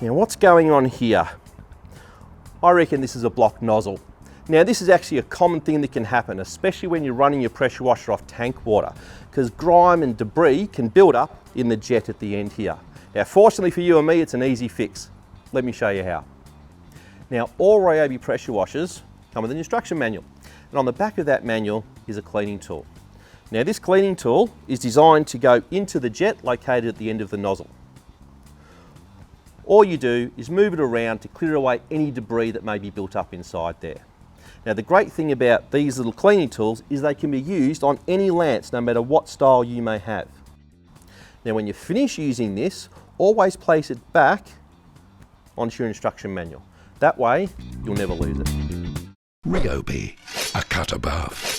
Now what's going on here? I reckon this is a blocked nozzle. Now this is actually a common thing that can happen, especially when you're running your pressure washer off tank water, because grime and debris can build up in the jet at the end here. Now fortunately for you and me, it's an easy fix. Let me show you how. Now all Ryobi pressure washers come with an instruction manual, and on the back of that manual is a cleaning tool. Now this cleaning tool is designed to go into the jet located at the end of the nozzle. All you do is move it around to clear away any debris that may be built up inside there. Now the great thing about these little cleaning tools is they can be used on any lance, no matter what style you may have. Now when you finish using this, always place it back onto your instruction manual. That way, you'll never lose it. Ryobi, a cut above.